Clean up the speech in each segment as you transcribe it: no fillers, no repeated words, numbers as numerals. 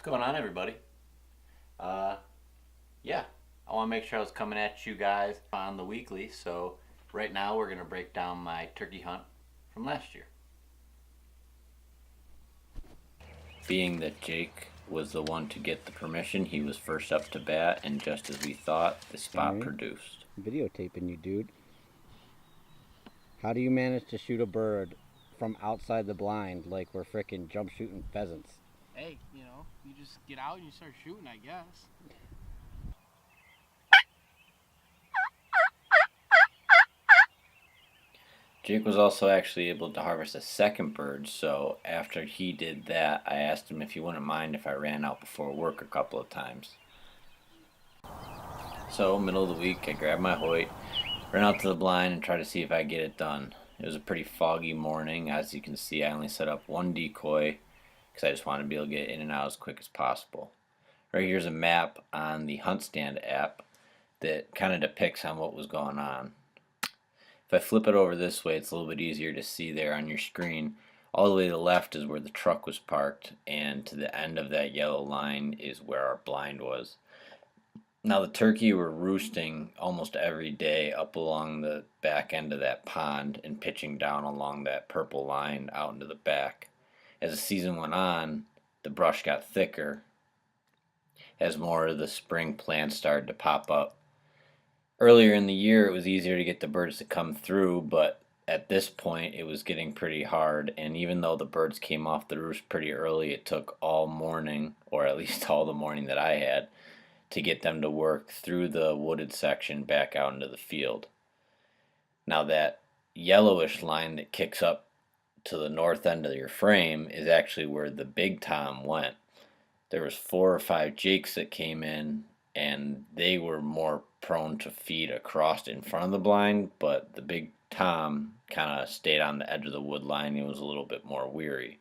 What's going on, everybody? Uh, yeah, I want to make sure I was coming at you guys on the weekly. So right now we're gonna break down my turkey hunt from last year. Being that Jake was the one to get the permission, he was first up to bat, and just as we thought, the spot Henry, produced. videotaping you, dude. How do you manage to shoot a bird from outside the blind like we're frickin' jump shooting pheasants? Hey, you just get out and you start shooting, I guess. Jake was also actually able to harvest a second bird, so after he did that, I asked him if he wouldn't mind if I ran out before work a couple of times. So, middle of the week, I grabbed my Hoyt, ran out to the blind, and tried to see if I could get it done. It was a pretty foggy morning. As you can see, I only set up one decoy because I just wanted to be able to get in and out as quick as possible. Right here's a map on the Hunt Stand app that kind of depicts on what was going on. If I flip it over this way, it's a little bit easier to see there on your screen. All the way to the left is where the truck was parked, and to the end of that yellow line is where our blind was. Now the turkey were roosting almost every day up along the back end of that pond and pitching down along that purple line out into the back. As the season went on, the brush got thicker as more of the spring plants started to pop up. Earlier in the year, it was easier to get the birds to come through, but at this point, it was getting pretty hard. And even though the birds came off the roost pretty early, it took all morning, or at least all the morning that I had, to get them to work through the wooded section back out into the field. Now that yellowish line that kicks up to the north end of your frame is actually where the big tom went. There was 4 or 5 jakes that came in, and they were more prone to feed across in front of the blind, but the big tom kind of stayed on the edge of the wood line and was a little bit more weary.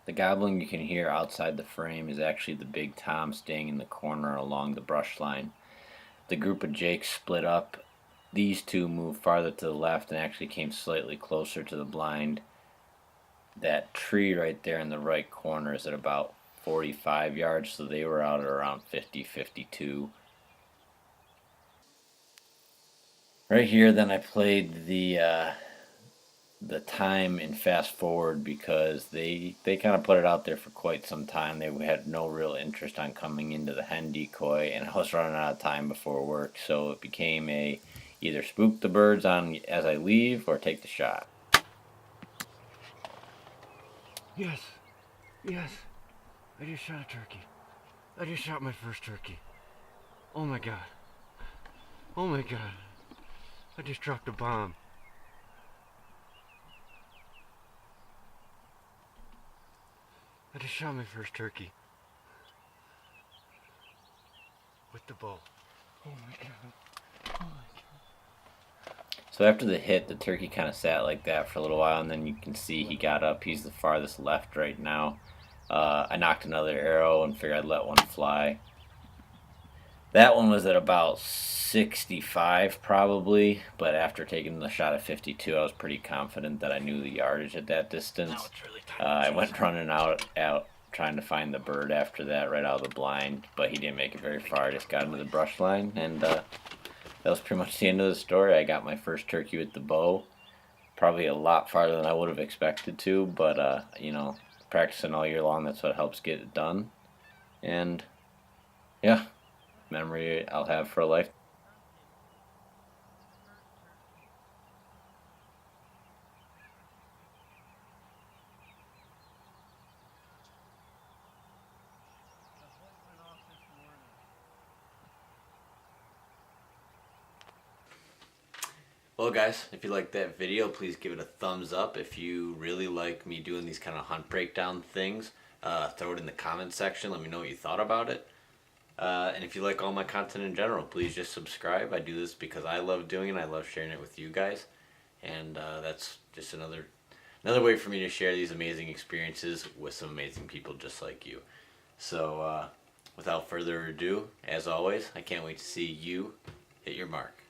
The gobbling you can hear outside the frame is actually the big tom staying in the corner along the brush line. The group of jakes split up. These two moved farther to the left and actually came slightly closer to the blind. That tree right there in the right corner is at about 45 yards, so they were out at around 50, 52. Right here, then I played the time in fast forward because they kind of put it out there for quite some time. They had no real interest on coming into the hen decoy, and I was running out of time before work, so it became a either spook the birds on as I leave or take the shot. Yes, yes. I just shot a turkey. I just shot my first turkey. Oh my god. Oh my god. I just dropped a bomb. I just shot my first turkey. With the bow. Oh my god. Oh my god. So after the hit, the turkey kind of sat like that for a little while, and then you can see he got up. He's the farthest left right now. I knocked another arrow and figured I'd let one fly. That one was at about 65 probably, but after taking the shot at 52, I was pretty confident that I knew the yardage at that distance. I went running out trying to find the bird after that right out of the blind, but he didn't make it very far. I just got into the brush line, and that was pretty much the end of the story. I got my first turkey with the bow, probably a lot farther than I would have expected to, but practicing all year long, that's what helps get it done. And yeah, memory I'll have for a life. Well, guys, if you liked that video, please give it a thumbs up. If you really like me doing these kind of hunt breakdown things, throw it in the comments section. Let me know what you thought about it. And if you like all my content in general, please just subscribe. I do this because I love doing it. I love sharing it with you guys. and that's just another way for me to share these amazing experiences with some amazing people just like you. So without further ado, as always, I can't wait to see you hit your mark.